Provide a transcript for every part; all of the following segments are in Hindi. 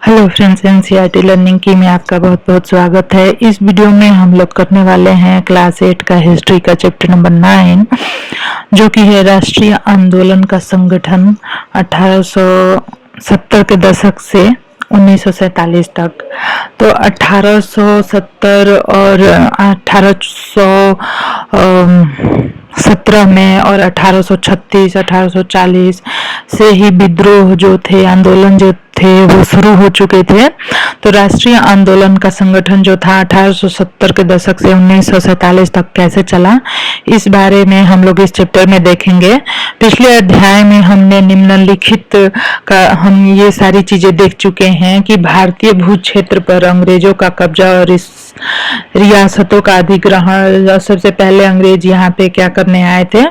हेलो फ्रेंड्स, एनसीईआरटी लर्निंग की में आपका बहुत बहुत स्वागत है। इस वीडियो में हम लोग करने वाले हैं क्लास 8 का हिस्ट्री का चैप्टर नंबर 9, जो कि है राष्ट्रीय आंदोलन का संगठन 1870 के दशक से 1947 तक। तो 1870 और 1817 में और 1836 1840 से ही विद्रोह जो थे, आंदोलन जो थे, वो शुरू हो चुके थे। तो राष्ट्रीय आंदोलन का संगठन जो था 1870 के दशक से 1947 तक कैसे चला, इस बारे में हम लोग इस चैप्टर में देखेंगे। पिछले अध्याय में हमने निम्नलिखित का हम ये सारी चीजें देख चुके हैं कि भारतीय भू क्षेत्र पर अंग्रेजों का कब्जा और इस रियासतों का अधिग्रहण। सबसे पहले अंग्रेज यहाँ पे क्या करने आए थे?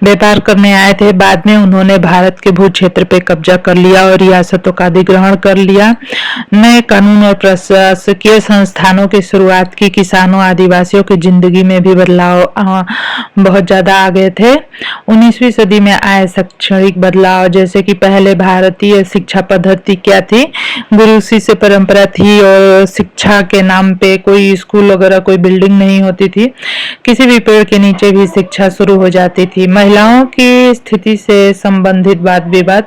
व्यापार करने आए थे। बाद में उन्होंने भारत के भू क्षेत्र पे कब्जा कर लिया और रियासतों का अधिग्रहण कर लिया। नए कानून और प्रशासकीय संस्थानों की शुरुआत की। किसानों आदिवासियों की जिंदगी में भी बदलाव बहुत ज्यादा आ गए थे। 19वीं सदी में आए शैक्षणिक बदलाव, जैसे कि पहले भारतीय शिक्षा पद्धति क्या थी? गुरु शिष्य परंपरा थी और शिक्षा के नाम पे कोई स्कूल वगैरह, कोई बिल्डिंग नहीं होती थी। किसी भी पेड़ के नीचे भी शिक्षा शुरू हो जाती थी। महिलाओं की स्थिति से संबंधित वाद विवाद,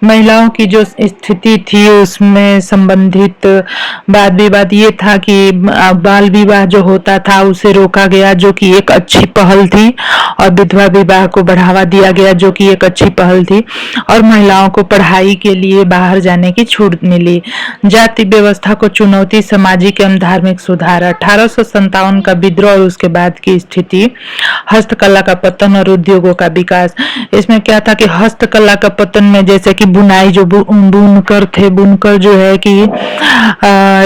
महिलाओं की जो स्थिति थी उसमें संबंधित वाद विवाद ये था कि बाल विवाह जो होता था उसे रोका गया, जो कि एक अच्छी पहल थी, और विधवा विवाह को बढ़ावा दिया गया, जो कि एक अच्छी पहल थी, और महिलाओं को पढ़ाई के लिए बाहर जाने की छूट मिली। जाति व्यवस्था को चुनौती, सामाजिक एवं धार्मिक सुधार। 1857 का विद्रोह और उसके बाद की स्थिति। हस्तकला का पतन और उद्योगों का विकास। इसमें क्या था कि हस्तकला का पतन में जैसे कि बुनाई, जो बुनकर थे, बुनकर जो है कि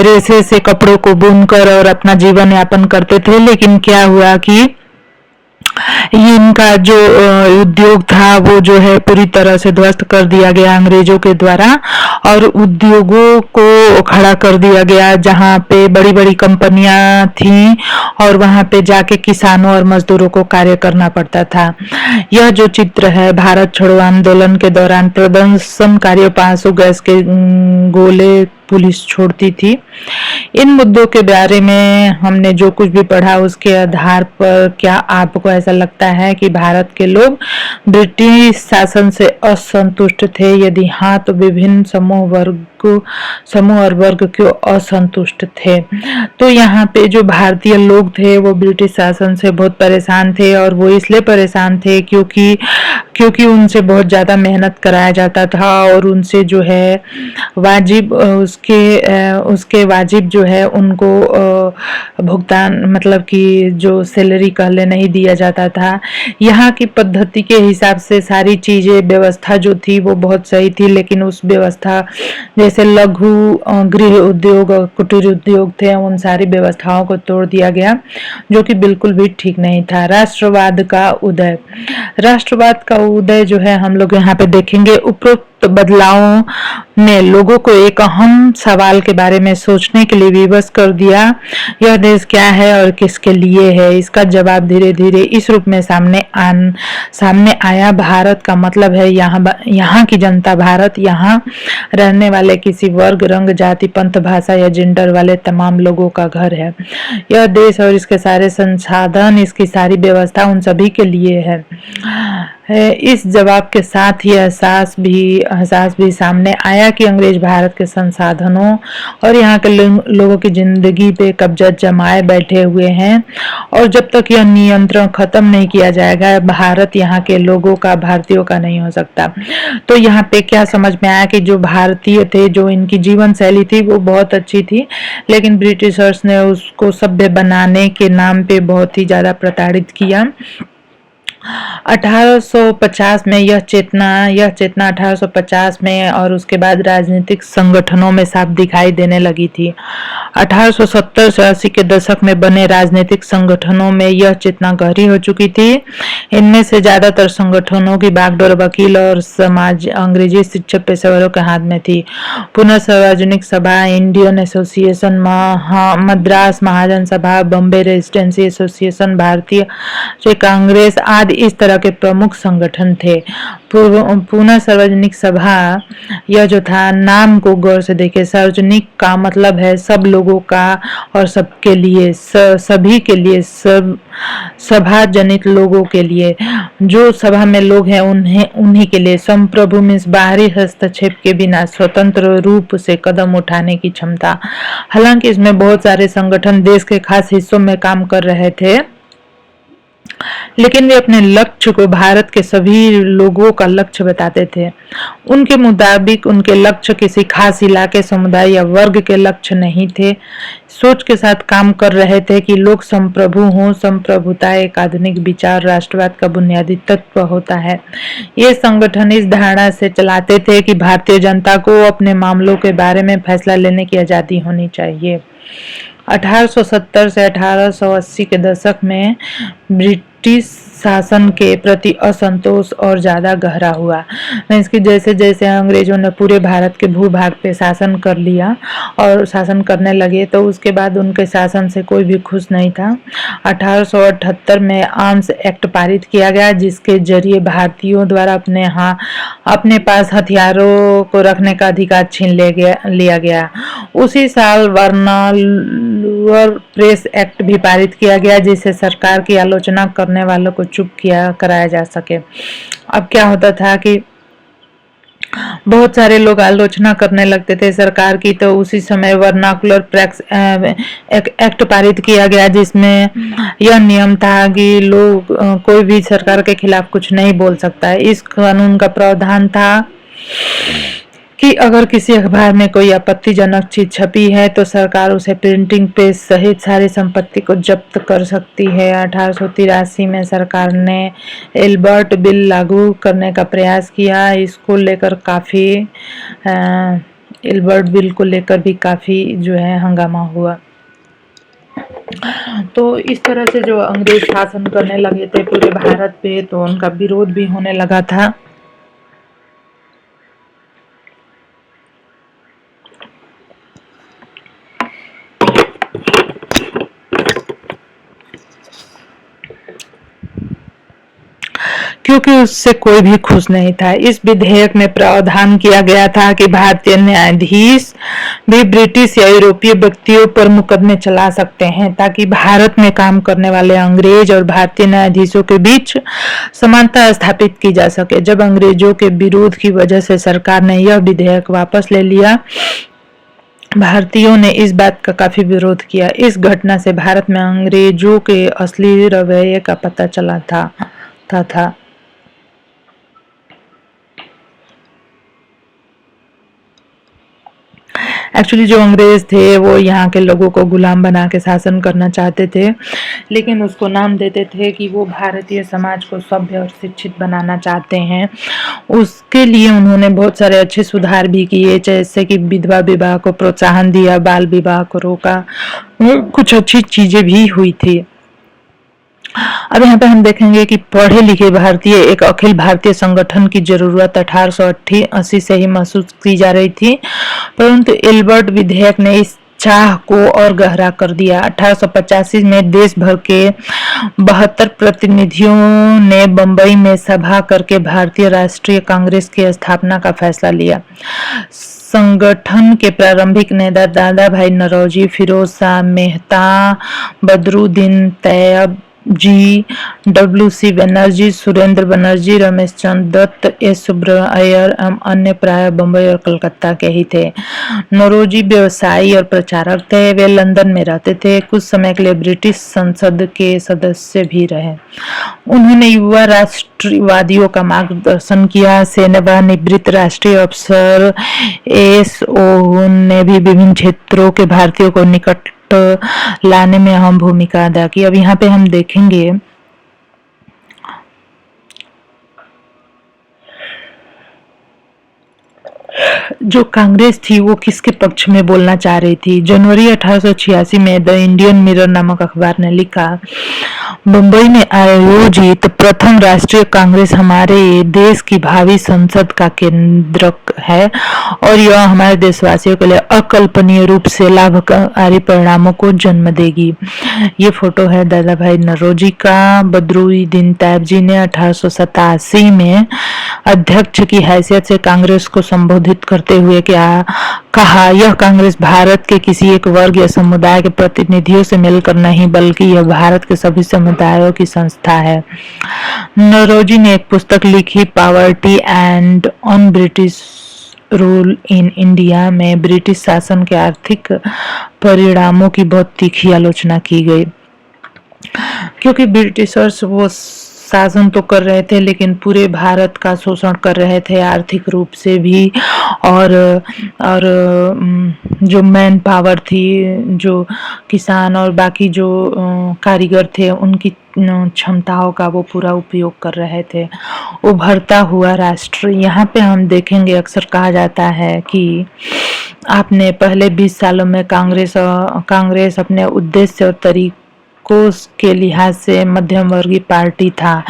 रेशे से कपड़ों को बुनकर और अपना जीवन यापन करते थे। लेकिन क्या हुआ कि इनका जो उद्योग था वो जो है पूरी तरह से ध्वस्त कर दिया गया अंग्रेजों के द्वारा, और उद्योगों को खड़ा कर दिया गया जहाँ पे बड़ी बड़ी कंपनियां थीं और वहाँ पे जाके किसानों और मजदूरों को कार्य करना पड़ता था। यह जो चित्र है, भारत छोड़ो आंदोलन के दौरान प्रदर्शनकारियों पर आंसू गैस के गोले पुलिस छोड़ती थी। इन मुद्दों के बारे में हमने जो कुछ भी पढ़ा उसके आधार पर क्या आपको ऐसा लगता है कि भारत के लोग ब्रिटिश शासन से असंतुष्ट थे? यदि हाँ, तो विभिन्न समूह और वर्ग क्यों असंतुष्ट थे? तो यहाँ पे जो भारतीय लोग थे वो ब्रिटिश शासन से बहुत परेशान थे, और वो इसलिए परेशान थे क्योंकि उनसे बहुत ज्यादा मेहनत कराया जाता था और उनसे जो है वाजिब उसके वाजिब जो है उनको भुगतान, मतलब कि जो सैलरी कहले नहीं दिया जाता था। यहाँ की पद्धति के हिसाब से सारी चीजें, व्यवस्था जो थी वो बहुत सही थी, लेकिन उस व्यवस्था जैसे लघु गृह उद्योग और कुटीर उद्योग थे, उन सारी व्यवस्थाओं को तोड़ दिया गया, जो कि बिल्कुल भी ठीक नहीं था। राष्ट्रवाद का उदय। राष्ट्रवाद का उदय जो है हम लोग यहाँ पे देखेंगे। उपरोक्त बदलावों ने लोगों को एक अहम सवाल के बारे में सोचने के लिए विवश कर दिया। यह देश क्या है और किसके लिए है? इसका जवाब धीरे धीरे इस रूप में सामने आया। भारत का मतलब है यहाँ की जनता, भारत यहाँ रहने वाले किसी वर्ग, रंग, जाति, पंथ, भाषा या जेंडर वाले तमाम लोगों का घर है। यह देश और इसके सारे संसाधन, इसकी सारी व्यवस्था उन सभी के लिए है। इस जवाब के साथ ही एहसास भी सामने आया कि अंग्रेज भारत के संसाधनों और यहाँ के लोगों की जिंदगी पे कब्जा जमाए बैठे हुए हैं, और जब तक यह नियंत्रण खत्म नहीं किया जाएगा, भारत यहाँ के लोगों का, भारतीयों का नहीं हो सकता। तो यहाँ पे क्या समझ में आया कि जो भारतीय थे, जो इनकी जीवन शैली थी वो बहुत अच्छी थी, लेकिन ब्रिटिशर्स ने उसको सभ्य बनाने के नाम पे बहुत ही ज्यादा प्रताड़ित किया। 1850 में यह चेतना 1850 में और उसके बाद राजनीतिक संगठनों में साफ दिखाई देने लगी थी। 1870 से 80 के दशक में बने राजनीतिक संगठनों में यह चेतना गहरी हो चुकी थी। इनमें से ज्यादातर संगठनों की बागडोर वकील और समाज अंग्रेजी शिक्षक पेशेवरों के हाथ में थी। पुनः सार्वजनिक सभा, इंडियन एसोसिएशन, मद्रास महाजन सभा, बॉम्बे रेजिडेंसी एसोसिएशन, भारतीय कांग्रेस आदि इस तरह के प्रमुख संगठन थे। पुनः सार्वजनिक सभा, यह जो था, नाम को गौर से देखे। सार्वजनिक का मतलब है सब लोगों का और सबके लिए, सभी के लिए, सब सभा जनित लोगों के लिए, जो सभा में लोग हैं उन्हीं के लिए। संप्रभु मीन्स बाहरी हस्तक्षेप के बिना स्वतंत्र रूप से कदम उठाने की क्षमता। हालांकि इसमें बहुत सारे संगठन देश के खास हिस्सों में काम कर रहे थे, लेकिन वे अपने लक्ष्य को भारत के सभी लोगों का लक्ष्य बताते थे। उनके मुताबिक उनके लक्ष्य किसी खास इलाके, समुदाय या वर्ग के लक्ष्य नहीं थे। सोच के साथ काम कर रहे थे कि लोग संप्रभु हों। संप्रभुता एक आधुनिक विचार राष्ट्रवाद का बुनियादी तत्व होता है। ये संगठन इस धारणा से चलाते थे कि भारतीय जनता को अपने मामलों के बारे में फैसला लेने की आज़ादी होनी चाहिए। 1870 से 1880 के दशक में ब्रिटिश शासन के प्रति असंतोष और ज़्यादा गहरा हुआ। इसकी जैसे जैसे अंग्रेजों ने पूरे भारत के भूभाग पे शासन कर लिया और शासन करने लगे, तो उसके बाद उनके शासन से कोई भी खुश नहीं था। 1878 में आर्म्स एक्ट पारित किया गया, जिसके जरिए भारतीयों द्वारा अपने पास हथियारों को रखने का अधिकार छीन लिया गया। उसी साल वर्नाकुलर प्रेस एक्ट भी पारित किया गया, जिससे सरकार की आलोचना करने वालों को चुप कराया जा सके। अब क्या होता था कि बहुत सारे लोग आलोचना करने लगते थे सरकार की, तो उसी समय वर्नाकुलर प्रेस एक्ट पारित किया गया, जिसमें यह नियम था कि लोग कोई भी सरकार के खिलाफ कुछ नहीं बोल सकता है। इस कानून का प्रावधान था कि अगर किसी अखबार में कोई आपत्तिजनक चीज छपी है तो सरकार उसे प्रिंटिंग प्रेस सहित सारी संपत्ति को जब्त कर सकती है। 1883 में सरकार ने एल्बर्ट बिल लागू करने का प्रयास किया। इसको लेकर एल्बर्ट बिल को लेकर भी काफी जो है हंगामा हुआ। तो इस तरह से जो अंग्रेज शासन करने लगे थे पूरे भारत पे, तो उनका विरोध भी होने लगा था। क्योंकि उससे कोई भी खुश नहीं था। इस विधेयक में प्रावधान किया गया था कि भारतीय न्यायाधीश भी ब्रिटिश या यूरोपीय व्यक्तियों पर मुकदमे चला सकते हैं, ताकि भारत में काम करने वाले अंग्रेज और भारतीय न्यायाधीशों के बीच समानता स्थापित की जा सके। जब अंग्रेजों के विरोध की वजह से सरकार ने यह विधेयक वापस ले लिया, भारतीयों ने इस बात का काफी विरोध किया। इस घटना से भारत में अंग्रेजों के असली रवैये का पता चला था। एक्चुअली जो अंग्रेज थे वो यहाँ के लोगों को गुलाम बना के शासन करना चाहते थे, लेकिन उसको नाम देते थे कि वो भारतीय समाज को सभ्य और शिक्षित बनाना चाहते हैं। उसके लिए उन्होंने बहुत सारे अच्छे सुधार भी किए, जैसे कि विधवा विवाह को प्रोत्साहन दिया, बाल विवाह को रोका, कुछ अच्छी चीजें भी हुई थी। अब यहाँ पे हम देखेंगे कि पढ़े लिखे भारतीय एक अखिल भारतीय संगठन की जरूरत 1880 से ही महसूस की जा रही थी, परंतु एल्बर्ट विधेयक ने इस चाह को और गहरा कर दिया। 1885 में देश भर के 72 प्रतिनिधियों ने बंबई में सभा करके भारतीय राष्ट्रीय कांग्रेस की स्थापना का फैसला लिया। संगठन के प्रारंभिक नेता दादा भाई नौरोजी, फिरोज शाह मेहता, बदरुद्दीन तैयब जी, WC बनर्जी, सुरेंद्र बनर्जी, रमेश चंद्र दत्त, एस सुब्रमण्यम एवं अन्य प्राय बंबई और कलकत्ता के ही थे। नौरोजी व्यवसायी और प्रचारक थे। वे लंदन में रहते थे। कुछ समय के लिए ब्रिटिश संसद के सदस्य भी रहे। उन्होंने युवा राष्ट्रवादियों का मार्गदर्शन किया। सेवानिवृत्त राष्ट्रीय अफसर SO ने भी विभिन्न क्षेत्रों के भारतीयों को निकट लाने में अहम भूमिका अदा की। अब यहाँ पे हम देखेंगे जो कांग्रेस थी वो किसके पक्ष में बोलना चाह रही थी। जनवरी 1886 में द इंडियन मिरर नामक अखबार ने लिखा, मुंबई में आयोजित प्रथम राष्ट्रीय कांग्रेस हमारे देश की भावी संसद का केंद्र है और यह हमारे देशवासियों के लिए अकल्पनीय रूप से लाभकारी परिणामों को जन्म देगी। ये फोटो है दादा भाई नौरोजी का। बदरुद्दीन तैयबजी ने 1887 में अध्यक्ष की हैसियत से कांग्रेस को संबोधित करते हुए क्या कहा, यह कांग्रेस भारत के किसी एक वर्ग या समुदाय के प्रतिनिधियों से मिलकर नहीं बल्कि यह भारत के सभी समुदायों की संस्था है। नौरोजी ने एक पुस्तक लिखी, poverty and on British rule in India, में ब्रिटिश शासन के आर्थिक परिणामों की बहुत तीखी आलोचना की गई, क्योंकि ब्रिटिशर्स वो शासन तो कर रहे थे लेकिन पूरे भारत का शोषण कर रहे थे, आर्थिक रूप से भी और जो मैन पावर थी, जो किसान और बाकी जो कारीगर थे, उनकी क्षमताओं का वो पूरा उपयोग कर रहे थे। उभरता हुआ राष्ट्र, यहाँ पे हम देखेंगे अक्सर कहा जाता है कि आपने पहले 20 सालों में कांग्रेस अपने उद्देश्य और तरीकों के लिहाज से मध्यम वर्गीय पार्टी था।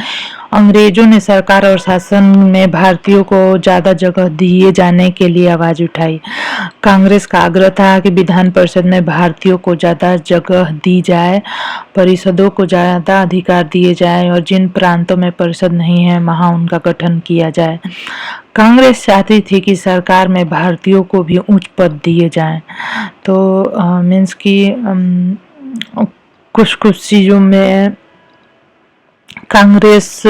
अंग्रेजों ने सरकार और शासन में भारतीयों को ज्यादा जगह दिए जाने के लिए आवाज उठाई। कांग्रेस का आग्रह था कि विधान परिषद में भारतीयों को ज्यादा जगह दी जाए, परिषदों को ज्यादा अधिकार दिए जाए और जिन प्रांतों में परिषद नहीं है वहां उनका गठन किया जाए। कांग्रेस चाहती थी कि सरकार में भारतीयों को भी उच्च पद दिए जाएं। तो मीन्स की कुछ चीजों में कांग्रेस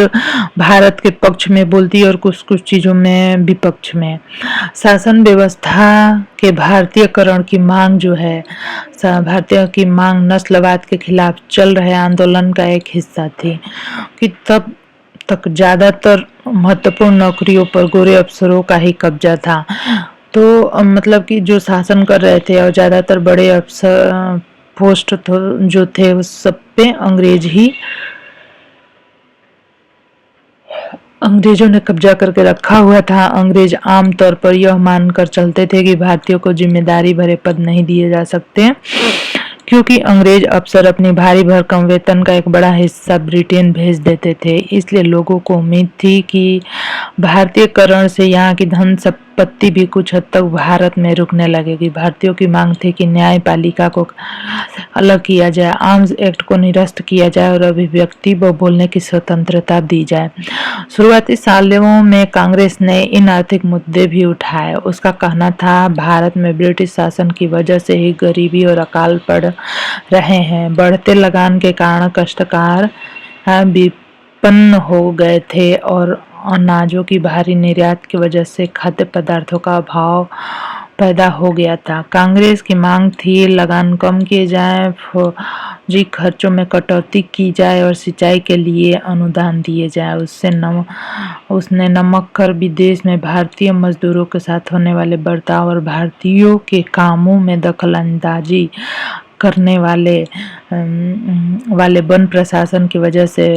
भारत के पक्ष में बोलती और कुछ चीजों में विपक्ष में। शासन व्यवस्था के भारतीयकरण की मांग जो है, भारतीय की मांग नस्लवाद के खिलाफ चल रहे आंदोलन का एक हिस्सा थी कि तब तक ज्यादातर महत्वपूर्ण नौकरियों पर गोरे अफसरों का ही कब्जा था। तो मतलब कि जो शासन कर रहे थे और ज्यादातर बड़े अफसर पोस्ट जो थे उस सब पे अंग्रेजों ने कब्जा करके रखा हुआ था। अंग्रेज आमतौर पर यह मानकर चलते थे कि भारतीयों को जिम्मेदारी भरे पद नहीं दिए जा सकते, क्योंकि अंग्रेज अफसर अपनी भारी भरकम वेतन का एक बड़ा हिस्सा ब्रिटेन भेज देते थे। इसलिए लोगों को उम्मीद थी कि भारतीयकरण से यहाँ की धन संपत्ति भी कुछ हद तक भारत में रुकने लगेगी। भारतीयों की मांग थी कि न्यायपालिका को अलग किया जाए, आर्म्स एक्ट को निरस्त किया जाए और अभिव्यक्ति व बोलने की स्वतंत्रता दी जाए। शुरुआती सालों में कांग्रेस ने इन आर्थिक मुद्दे भी उठाए। उसका कहना था, भारत में ब्रिटिश शासन की वजह से ही गरीबी और अकाल पड़ रहे हैं। बढ़ते लगान के कारण कष्टकार विपन्न हो गए थे और अनाजों की भारी निर्यात की वजह से खाद्य पदार्थों का अभाव पैदा हो गया था। कांग्रेस की मांग थी, लगान कम किए जाए, फौजी खर्चों में कटौती की जाए और सिंचाई के लिए अनुदान दिए जाए। उसने नमक कर, विदेश में भारतीय मजदूरों के साथ होने वाले बर्ताव और भारतीयों के कामों में दखलंदाजी करने वाले वन प्रशासन की वजह से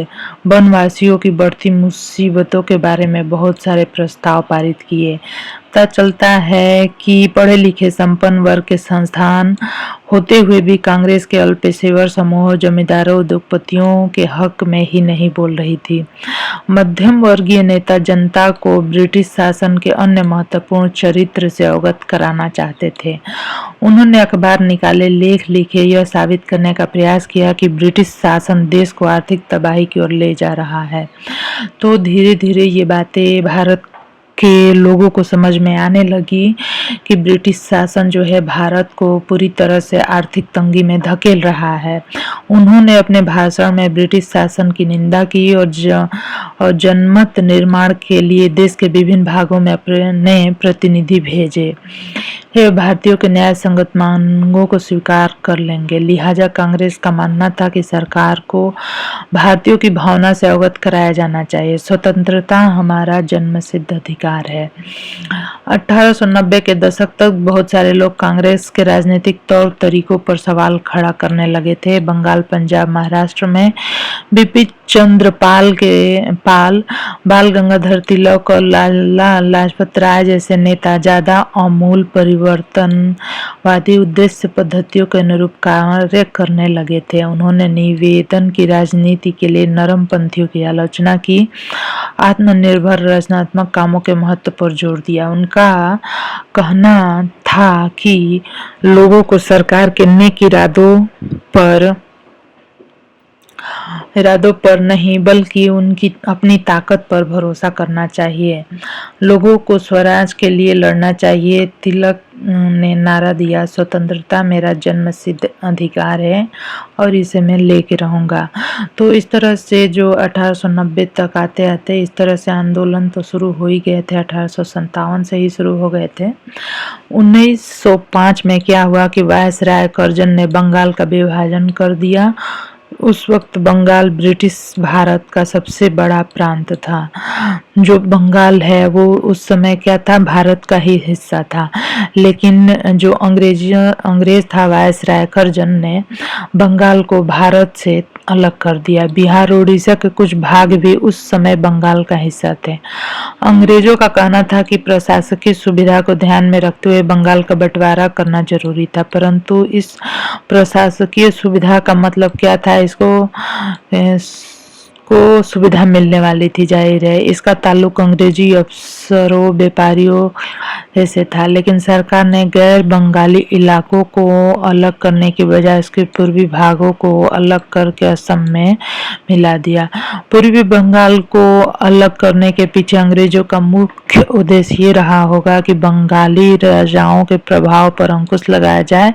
वनवासियों की बढ़ती मुसीबतों के बारे में बहुत सारे प्रस्ताव पारित किए। पता चलता है कि पढ़े लिखे संपन्न वर्ग के संस्थान होते हुए भी कांग्रेस के अल्पपेशेवर समूह जमींदारों उद्योगपतियों के हक में ही नहीं बोल रही थी। मध्यम वर्गीय नेता जनता को ब्रिटिश शासन के अन्य महत्वपूर्ण चरित्र से अवगत कराना चाहते थे। उन्होंने अखबार निकाले, लेख लिखे, यह साबित करने का प्रयास किया कि ब्रिटिश शासन देश को आर्थिक तबाही की ओर ले जा रहा है। तो धीरे धीरे ये बातें भारत के लोगों को समझ में आने लगी कि ब्रिटिश शासन जो है भारत को पूरी तरह से आर्थिक तंगी में धकेल रहा है। उन्होंने अपने भाषण में ब्रिटिश शासन की निंदा की और जनमत निर्माण के लिए देश के विभिन्न भागों में अपने प्रतिनिधि भेजे। ये भारतीयों के न्याय संगत मांगों को स्वीकार कर लेंगे। लिहाजा कांग्रेस का मानना था कि सरकार को भारतीयों की भावना से अवगत कराया जाना चाहिए। स्वतंत्रता हमारा जन्मसिद्ध अधिकार है। 1890 के दशक तक बहुत सारे लोग कांग्रेस के राजनीतिक तौर तरीकों पर सवाल खड़ा करने लगे थे। बंगाल, पंजाब, महाराष्ट्र में बिपिन चंद्र पाल, बाल गंगाधर तिलक और लाला लाजपत राय जैसे नेता ज्यादा आमूल परिवर्तनवादी उद्देश्य पद्धतियों के अनुरूप कार्य करने लगे थे। उन्होंने निवेदन की राजनीति के लिए नरम पंथियों की आलोचना की, आत्मनिर्भर रचनात्मक कामों के महत्व पर जोर दिया। उनका कहना था कि लोगों को सरकार के नेक इरादों पर नहीं बल्कि उनकी अपनी ताकत पर भरोसा करना चाहिए। लोगों को स्वराज के लिए लड़ना चाहिए। तिलक ने नारा दिया, स्वतंत्रता मेरा जन्मसिद्ध अधिकार है और इसे मैं लेके रहूंगा। तो इस तरह से जो 1890 तक आते आते इस तरह से आंदोलन तो शुरू हो ही गए थे। 1857 से ही शुरू हो गए थे। 1905 में क्या हुआ कि वायसराय कर्जन ने बंगाल का विभाजन कर दिया। उस वक्त बंगाल ब्रिटिश भारत का सबसे बड़ा प्रांत था। जो बंगाल है वो उस समय क्या था, भारत का ही हिस्सा था। लेकिन जो अंग्रेज था वायसराय कर्जन ने बंगाल को भारत से अलग कर दिया। बिहार और उड़ीसा के कुछ भाग भी उस समय बंगाल का हिस्सा थे। अंग्रेजों का कहना था कि प्रशासकीय सुविधा को ध्यान में रखते हुए बंगाल का बंटवारा करना जरूरी था, परंतु इस प्रशासकीय सुविधा का मतलब क्या था, इसको सुविधा मिलने वाली थी, जाहिर है इसका ताल्लुक अंग्रेजी अफसरों व्यापारियों ऐसे था। लेकिन सरकार ने गैर बंगाली इलाकों को अलग करने की बजाय इसके पूर्वी भागों को अलग करके असम में मिला दिया। पूर्वी बंगाल को अलग करने के पीछे अंग्रेजों का मुख्य उद्देश्य ये रहा होगा कि बंगाली राजाओं के प्रभाव पर अंकुश लगाया जाए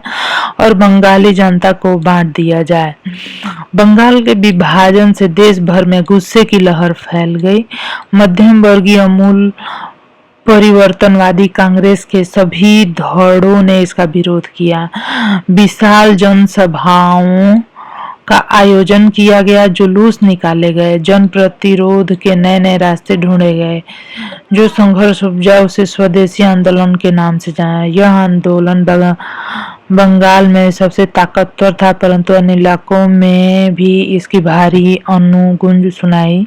और बंगाली जनता को बांट दिया जाए। बंगाल के विभाजन से देश भर में गुस्से की लहर फैल गई। मध्यम वर्गीय अमूल परिवर्तनवादी कांग्रेस के सभी धड़ों ने इसका विरोध किया। विशाल जनसभाओं का आयोजन किया गया, जुलूस निकाले गए, जन प्रतिरोध के नए नए रास्ते ढूंढे गए। जो संघर्ष उपजा उसे स्वदेशी आंदोलन के नाम से जाना। यह आंदोलन बंगाल में सबसे ताकतवर था, परंतु अन्य इलाकों में भी इसकी भारी अनुगूंज सुनाई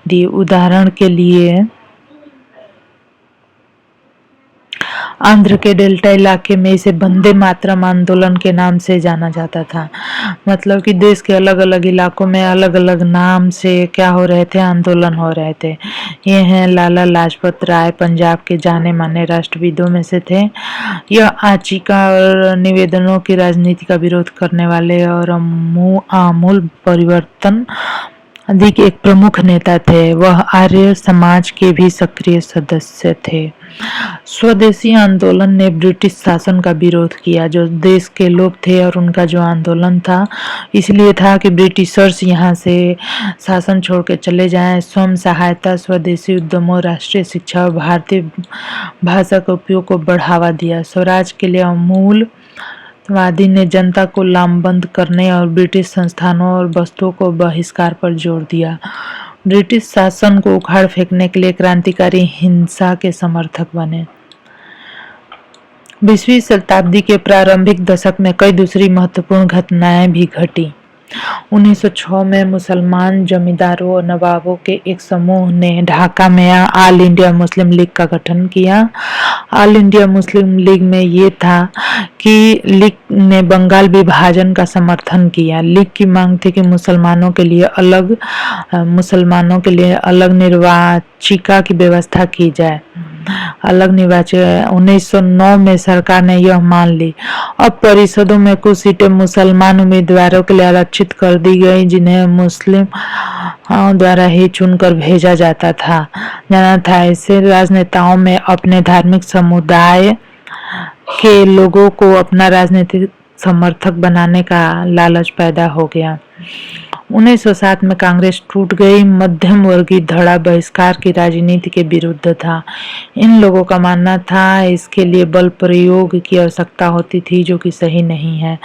दी। उदाहरण के लिए आंध्र के डेल्टा इलाके में इसे वंदे मातरम आंदोलन के नाम से जाना जाता था। मतलब कि देश के अलग अलग इलाकों में अलग अलग नाम से क्या हो रहे थे, आंदोलन हो रहे थे। ये हैं लाला लाजपत राय, पंजाब के जाने माने राष्ट्रविदों में से थे। यह आजीविका और निवेदनों की राजनीति का विरोध करने वाले और आमूल परिवर्तन अधिक एक प्रमुख नेता थे। वह आर्य समाज के भी सक्रिय सदस्य थे। स्वदेशी आंदोलन ने ब्रिटिश शासन का विरोध किया। जो देश के लोग थे और उनका जो आंदोलन था इसलिए था कि ब्रिटिशर्स यहाँ से शासन छोड़ के चले जाएं। स्वयं सहायता, स्वदेशी उद्यमों, राष्ट्रीय शिक्षा और भारतीय भाषा के उपयोग को बढ़ावा दिया। स्वराज के लिए अमूल वादी ने जनता को लामबंद करने और ब्रिटिश संस्थानों और वस्तुओं को बहिष्कार पर जोर दिया। ब्रिटिश शासन को उखाड़ फेंकने के लिए क्रांतिकारी हिंसा के समर्थक बने। 20वीं शताब्दी के प्रारंभिक दशक में कई दूसरी महत्वपूर्ण घटनाएं भी घटी। 1906 में मुसलमान जमींदारों और नवाबों के एक समूह ने ढाका में ऑल इंडिया मुस्लिम लीग का गठन किया। ऑल इंडिया मुस्लिम लीग में ये था कि लीग ने बंगाल विभाजन का समर्थन किया। लीग की मांग थी कि मुसलमानों के लिए अलग निर्वाचिका की व्यवस्था की जाए। अलग निर्वाचन 1909 में सरकार ने यह मान ली। अब परिषदों में कुछ सीटें मुसलमान उम्मीदवारों के लिए आरक्षित कर दी गई, जिन्हें मुस्लिम द्वारा ही चुनकर भेजा जाता था जाना था। इससे राजनेताओं में अपने धार्मिक समुदाय के लोगों को अपना राजनीतिक समर्थक बनाने का लालच पैदा हो गया। 1907 में कांग्रेस टूट गई। मध्यम वर्गीय धड़ा बहिष्कार की राजनीति के विरुद्ध था। इन लोगों का मानना था इसके लिए बल प्रयोग की आवश्यकता होती थी, जो कि सही नहीं है।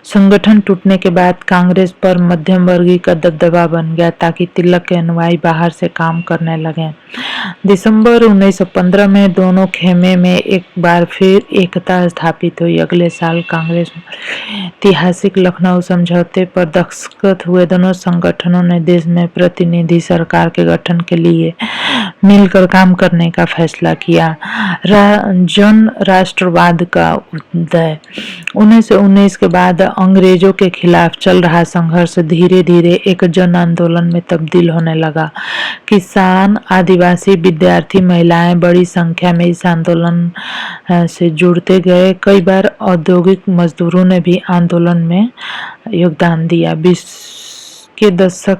संगठन टूटने के बाद कांग्रेस पर मध्यम वर्गीय का दबदबा बन गया ताकि तिलक के अनुयायी बाहर से काम करने लगे। दिसंबर 1915 में दोनों खेमे में एक बार फिर एकता स्थापित हुई। अगले साल कांग्रेस ऐतिहासिक लखनऊ समझौते पर दस्तखत हुए। दोनों संगठनों ने देश में प्रतिनिधि सरकार के गठन के लिए मिलकर काम करने का फैसला किया। जन राष्ट्रवाद का उदय। 1919 के बाद अंग्रेजों के खिलाफ चल रहा संघर्ष धीरे धीरे एक जन आंदोलन में तब्दील होने लगा। किसान, आदिवासी, विद्यार्थी, महिलाएं बड़ी संख्या में इस आंदोलन से जुड़ते गए। कई बार औद्योगिक मजदूरों ने भी आंदोलन में योगदान दिया। 20 के दशक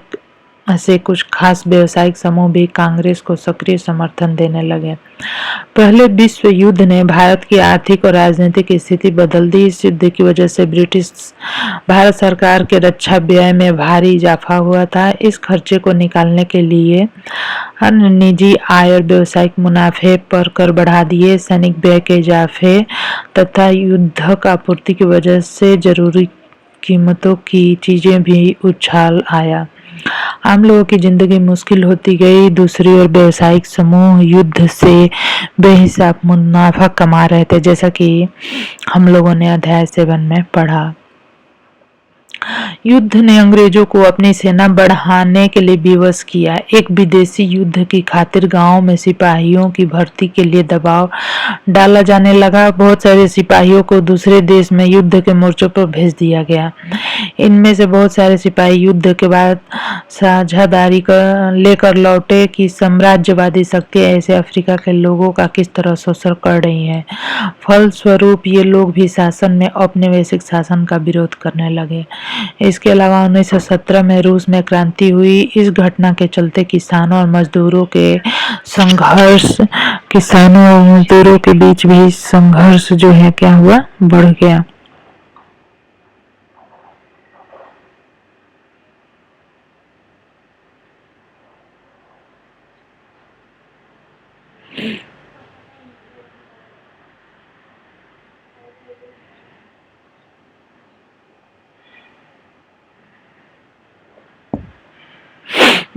से कुछ खास व्यावसायिक समूह भी कांग्रेस को सक्रिय समर्थन देने लगे। पहले विश्व युद्ध ने भारत की आर्थिक और राजनीतिक स्थिति बदल दी। इस युद्ध की वजह से ब्रिटिश भारत सरकार के रक्षा व्यय में भारी इजाफा हुआ था। इस खर्चे को निकालने के लिए अन्य निजी आय और व्यावसायिक मुनाफे पर कर बढ़ा दिए। सैनिक व्यय के इजाफे तथा युद्धक आपूर्ति की वजह से जरूरी कीमतों की चीजें भी उछाल आया। आम लोगों की जिंदगी मुश्किल होती गई। दूसरी ओर व्यावसायिक समूह युद्ध से बेहिसाब मुनाफा कमा रहे थे, जैसा कि हम लोगों ने अध्याय 7 में पढ़ा। युद्ध ने अंग्रेजों को अपनी सेना बढ़ाने के लिए विवश किया। एक विदेशी युद्ध की खातिर गांवों में सिपाहियों की भर्ती के लिए दबाव डाला जाने लगा। बहुत सारे सिपाहियों को दूसरे देश में युद्ध के मोर्चों पर भेज दिया गया। इनमें से बहुत सारे सिपाही युद्ध के बाद साझेदारी लेकर लौटे कि साम्राज्यवादी शक्तियां ऐसे अफ्रीका के लोगों का किस तरह शोषण कर रही हैं। फलस्वरूप ये लोग भी शासन में औपनिवेशिक शासन का विरोध करने लगे। इसके अलावा 1917 में रूस में क्रांति हुई। इस घटना के चलते किसानों और मजदूरों के बीच भी संघर्ष जो है क्या हुआ, बढ़ गया।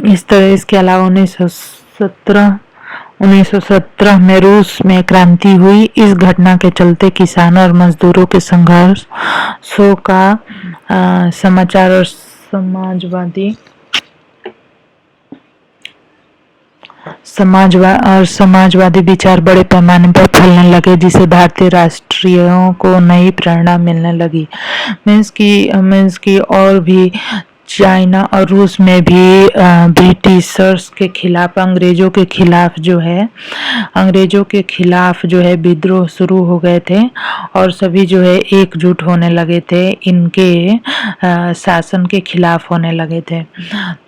इस तरह इसके अलावा 1917 में रूस में क्रांति हुई। इस घटना के चलते किसानों और मजदूरों के संघर्षों का समाचार और समाजवादी विचार बड़े पैमाने पर फैलने लगे, जिसे भारतीय राष्ट्रीयों को नई प्रेरणा मिलने लगी। मीन्स की और भी चाइना और रूस में भी ब्रिटिशर्स के खिलाफ, अंग्रेजों के खिलाफ जो है विद्रोह शुरू हो गए थे और सभी जो है एकजुट होने लगे थे, इनके शासन के खिलाफ होने लगे थे।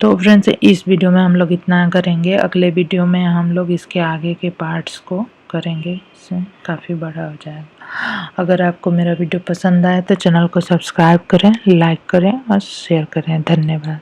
तो फ्रेंड्स, इस वीडियो में हम लोग इतना करेंगे। अगले वीडियो में हम लोग इसके आगे के पार्ट्स को करेंगे, इससे काफ़ी बड़ा हो जाएगा। अगर आपको मेरा वीडियो पसंद आए तो चैनल को सब्सक्राइब करें, लाइक करें और शेयर करें। धन्यवाद।